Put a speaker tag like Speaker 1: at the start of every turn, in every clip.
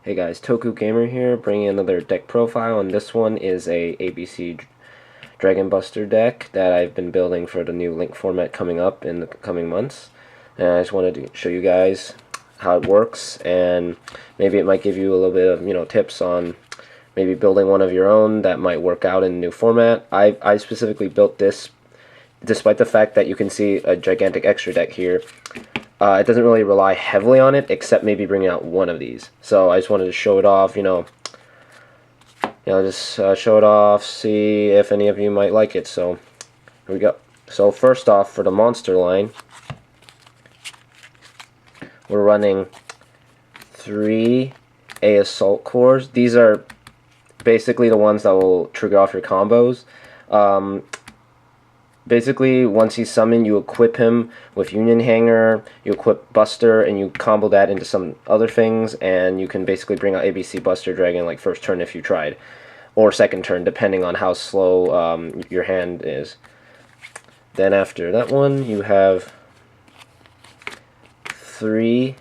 Speaker 1: Hey guys, Toku Gamer here, bringing another deck profile, and this one is a ABC Dragon Buster deck that I've been building for the new Link format coming up in the coming months. And I just wanted to show you guys how it works, and maybe it might give you a little bit of tips on maybe building one of your own that might work out in the new format. I specifically built this despite the fact that you can see a gigantic extra deck here. It doesn't really rely heavily on it, except maybe bringing out one of these. So I just wanted to show it off, just show it off, see if any of you might like it. So here we go. So first off, for the monster line, we're running 3 assault cores. These are basically the ones that will trigger off your combos. Basically, once he's summoned, you equip him with Union Hanger, you equip Buster, and you combo that into some other things, and you can basically bring out ABC Buster Dragon like first turn if you tried, or second turn, depending on how slow your hand is. Then after that one, you have 3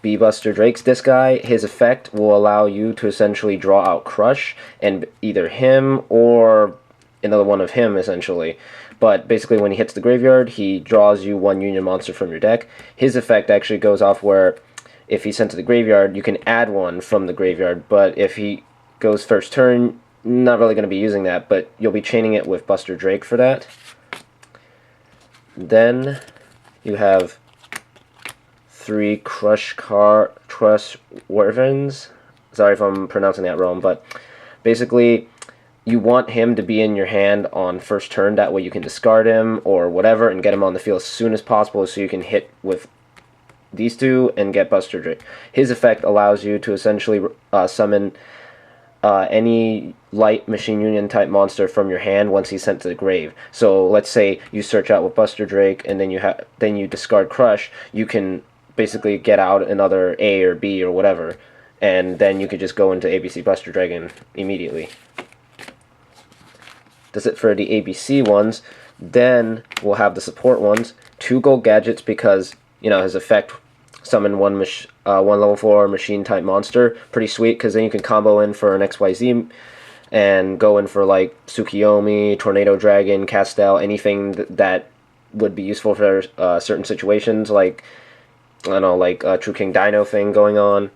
Speaker 1: B-Buster Drakes. This guy, his effect will allow you to essentially draw out Crush, and either him or another one of him, essentially. But basically, when he hits the graveyard, he draws you 1 Union monster from your deck. His effect actually goes off where if he's sent to the graveyard, you can add one from the graveyard. But if he goes first turn, not really going to be using that, but you'll be chaining it with Buster Drake for that. Then you have 3 Crush Wyverns. Sorry if I'm pronouncing that wrong, but basically, you want him to be in your hand on first turn, that way you can discard him or whatever and get him on the field as soon as possible so you can hit with these 2 and get Buster Drake. His effect allows you to essentially summon any light Machine Union type monster from your hand once he's sent to the grave. So let's say you search out with Buster Drake and then you discard Crush, you can basically get out another A or B or whatever, and then you could just go into ABC Buster Dragon immediately. That's it for the ABC ones. Then we'll have the support ones. 2 gold gadgets because, his effect, summon one level 4 machine type monster. Pretty sweet, because then you can combo in for an XYZ and go in for like Tsukiyomi, Tornado Dragon, Castel, anything that would be useful for certain situations, like, I don't know, like a True King Dino thing going on.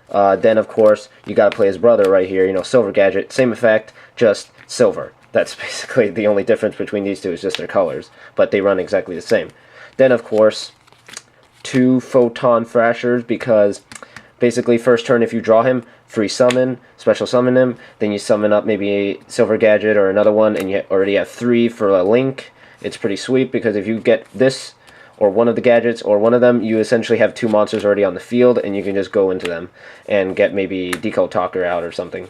Speaker 1: Then, of course, you gotta play his brother right here, Silver Gadget. Same effect, just silver. That's basically the only difference between these two is just their colors, but they run exactly the same. Then, of course, 2 Photon Thrashers, because basically first turn if you draw him, free summon, special summon him, then you summon up maybe a Silver Gadget or another one, and you already have 3 for a Link. It's pretty sweet, because if you get this, or one of the gadgets, or one of them, you essentially have 2 monsters already on the field, and you can just go into them and get maybe Decode Talker out or something.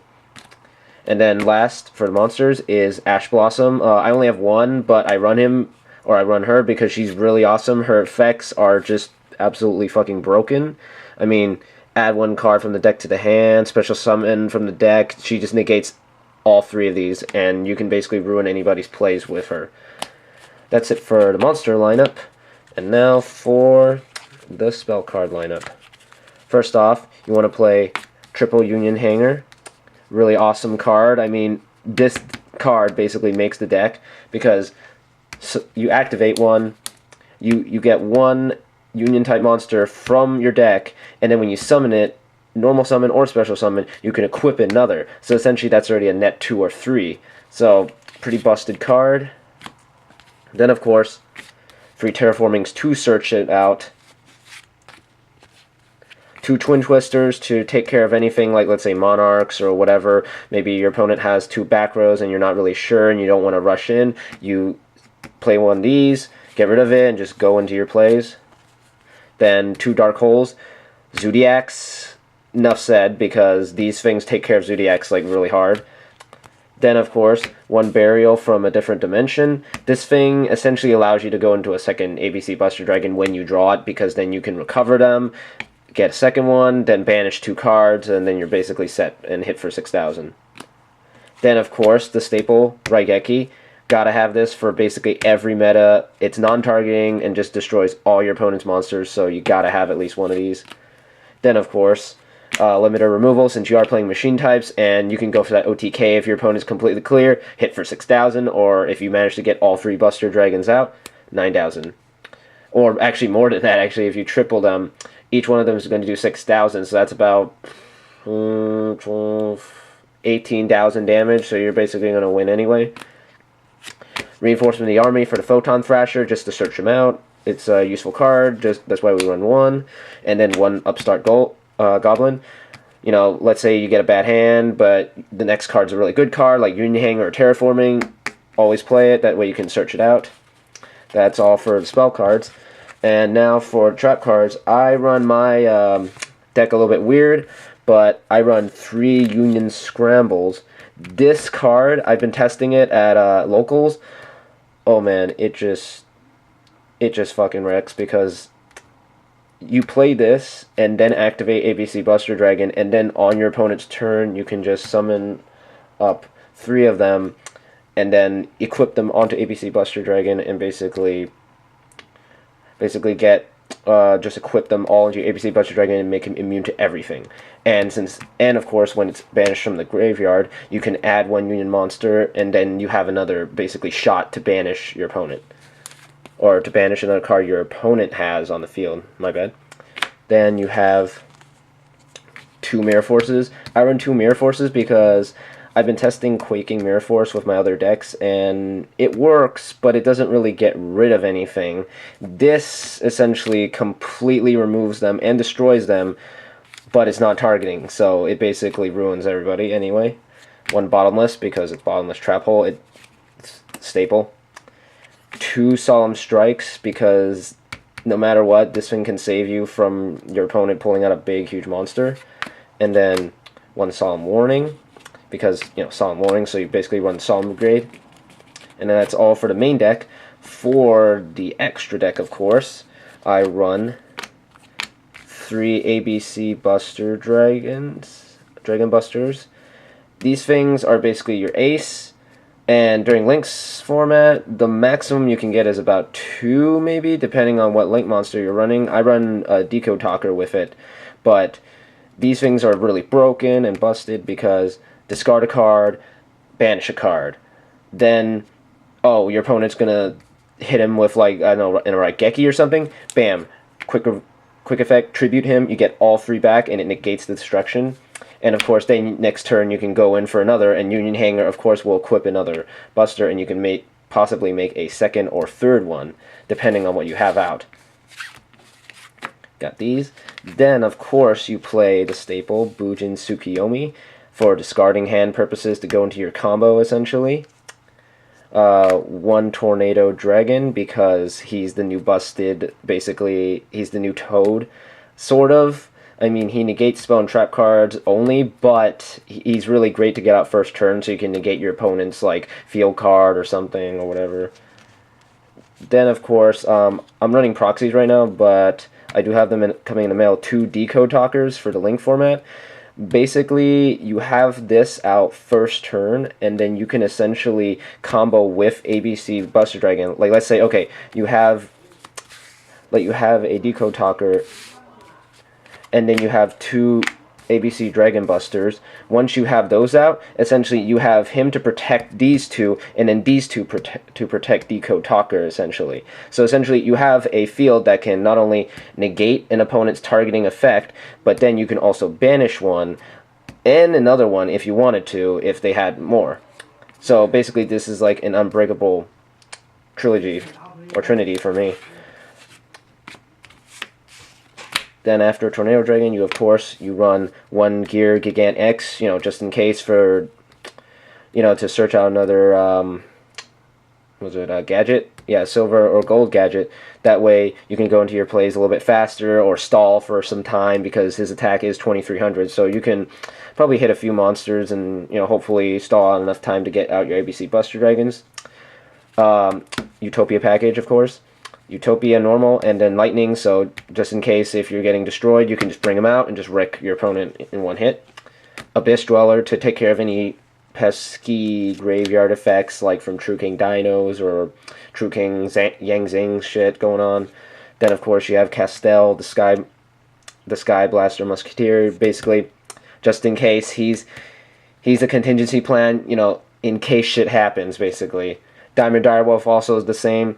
Speaker 1: And then last for the monsters is Ash Blossom. I only have 1, but I run her because she's really awesome. Her effects are just absolutely fucking broken. I mean, add 1 card from the deck to the hand, special summon from the deck. She just negates all 3 of these, and you can basically ruin anybody's plays with her. That's it for the monster lineup. And now for the spell card lineup. First off, you want to play Triple Union Hanger. Really awesome card. I mean, this card basically makes the deck, because you activate one, you get 1 Union type monster from your deck, and then when you summon it, normal summon or special summon, you can equip another. So essentially that's already a net 2 or 3. So pretty busted card. Then of course, 3 Terraformings to search it out. 2 Twin Twisters to take care of anything like, let's say, Monarchs or whatever. Maybe your opponent has 2 back rows and you're not really sure and you don't want to rush in. You play one of these, get rid of it, and just go into your plays. Then 2 Dark Holes. Zodiacs, enough said, because these things take care of Zodiacs like really hard. Then, of course, 1 Burial from a different dimension. This thing essentially allows you to go into a second ABC Buster Dragon when you draw it, because then you can recover them, get a second one, then banish 2 cards, and then you're basically set and hit for 6,000. Then, of course, the staple, Raigeki. Gotta have this for basically every meta. It's non-targeting and just destroys all your opponent's monsters, so you gotta have at least one of these. Then, of course, limiter removal, since you are playing machine types, and you can go for that OTK if your opponent's completely clear, hit for 6,000, or if you manage to get all 3 Buster Dragons out, 9,000. Or actually more than that, actually, if you triple them, each one of them is going to do 6,000, so that's about 18,000 damage, so you're basically going to win anyway. Reinforcement of the Army for the Photon Thrasher, just to search them out. It's a useful card, that's why we run 1. And then 1 Upstart Goblin. You know, let's say you get a bad hand, but the next card's a really good card, like Union Hanger or Terraforming. Always play it, that way you can search it out. That's all for the spell cards. And now for trap cards, I run my deck a little bit weird, but I run 3 Union Scrambles. This card, I've been testing it at locals. Oh man, it just fucking wrecks, because you play this and then activate ABC Buster Dragon, and then on your opponent's turn you can just summon up 3 of them and then equip them onto ABC Buster Dragon and basically get just equip them all into ABC Buster Dragon and make him immune to everything. And of course, when it's banished from the graveyard, you can add 1 Union monster, and then you have another basically shot to banish your opponent, or to banish another card your opponent has on the field. My bad. Then you have 2 Mirror Forces. I run 2 Mirror Forces because I've been testing Quaking Mirror Force with my other decks, and it works, but it doesn't really get rid of anything. This essentially completely removes them and destroys them, but it's not targeting, so it basically ruins everybody anyway. 1 Bottomless, because it's Bottomless Trap Hole. It's staple. 2 Solemn Strikes, because no matter what, this thing can save you from your opponent pulling out a big, huge monster. And then 1 Solemn Warning, because, you know, Solemn Warning, so you basically run Solemn Grade. And then that's all for the main deck. For the extra deck, of course, I run 3 ABC Buster Dragon Busters. These things are basically your ace, and during Link's format, the maximum you can get is about 2, maybe, depending on what Link monster you're running. I run a Decode Talker with it, but these things are really broken and busted because discard a card, banish a card. Then, oh, your opponent's gonna hit him with, like, I don't know, in a Raigeki or something. Bam. Quick effect, tribute him, you get all 3 back, and it negates the destruction. And of course, then next turn you can go in for another, and Union Hanger, of course, will equip another Buster, and you can possibly make a 2nd or 3rd one, depending on what you have out. Got these. Then, of course, you play the staple, Bujin Tsukiyomi, for discarding hand purposes to go into your combo, essentially. 1 Tornado Dragon, because he's the new busted, basically, he's the new Toad, sort of. I mean, he negates spell and trap cards only, but he's really great to get out first turn, so you can negate your opponent's, like, field card or something, or whatever. Then, of course, I'm running proxies right now, but I do have them coming in the mail, 2 Decode Talkers for the Link format. Basically, you have this out first turn, and then you can essentially combo with ABC Buster Dragon. Like, let's say, okay, you have a Decode Talker, and then you have 2 ABC Dragon Busters. Once you have those out, essentially you have him to protect these 2, and then these 2 to protect Decode Talker, essentially. So essentially you have a field that can not only negate an opponent's targeting effect, but then you can also banish one, and another one if you wanted to, if they had more. So basically this is like an unbreakable trilogy, or trinity for me. Then after Tornado Dragon, you, of course, you run 1 Gear Gigant X, you know, just in case for, you know, to search out another, was it a gadget? Yeah, silver or gold gadget. That way you can go into your plays a little bit faster or stall for some time, because his attack is 2300, so you can probably hit a few monsters and, you know, hopefully stall out enough time to get out your ABC Buster Dragons. Utopia package, of course. Utopia normal, and then lightning, so just in case if you're getting destroyed, you can just bring them out and just wreck your opponent in 1 hit. Abyss Dweller to take care of any pesky graveyard effects, like from True King Dinos or True King Yang Zing shit going on. Then, of course, you have Castell, the Sky the Sky Blaster Musketeer, basically, just in case. He's a contingency plan, you know, in case shit happens, basically. Diamond Direwolf also is the same.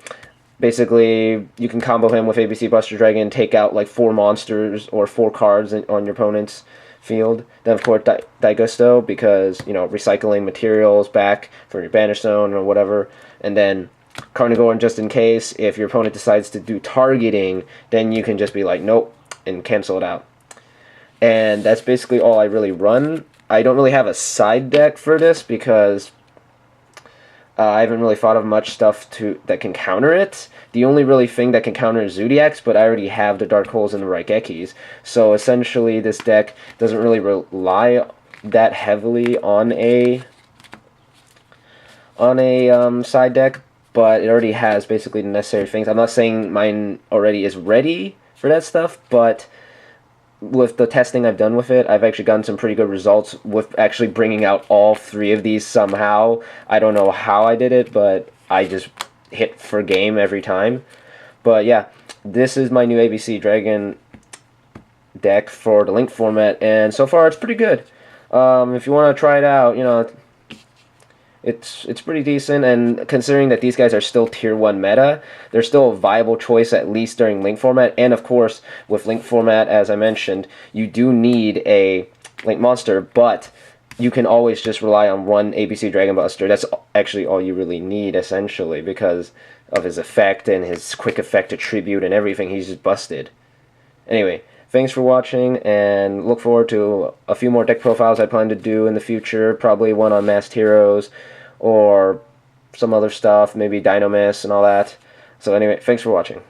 Speaker 1: Basically, you can combo him with ABC Buster Dragon, take out like 4 monsters or 4 cards on your opponent's field. Then, of course, Daigusto, because, you know, recycling materials back from your Banish Zone or whatever. And then Carnivore, just in case, if your opponent decides to do targeting, then you can just be like, nope, and cancel it out. And that's basically all I really run. I don't really have a side deck for this because I haven't really thought of much stuff that can counter it. The only really thing that can counter is Zodiacs, but I already have the Dark Holes and the Raigekis. So essentially, this deck doesn't really rely that heavily on a side deck, but it already has basically the necessary things. I'm not saying mine already is ready for that stuff, but with the testing I've done with it, I've actually gotten some pretty good results with actually bringing out all 3 of these somehow. I don't know how I did it, but I just hit for game every time. But yeah, this is my new ABC Dragon deck for the Link format, and so far it's pretty good. If you want to try it out, you know, it's pretty decent, and considering that these guys are still tier 1 meta, they're still a viable choice at least during Link format. And of course, with Link format, as I mentioned, you do need a Link monster, but you can always just rely on one ABC Dragon Buster. That's actually all you really need, essentially, because of his effect and his quick effect attribute and everything. He's just busted. Anyway, thanks for watching, and look forward to a few more deck profiles I plan to do in the future. Probably one on Masked Heroes, or some other stuff, maybe Dynamis and all that. So anyway, thanks for watching.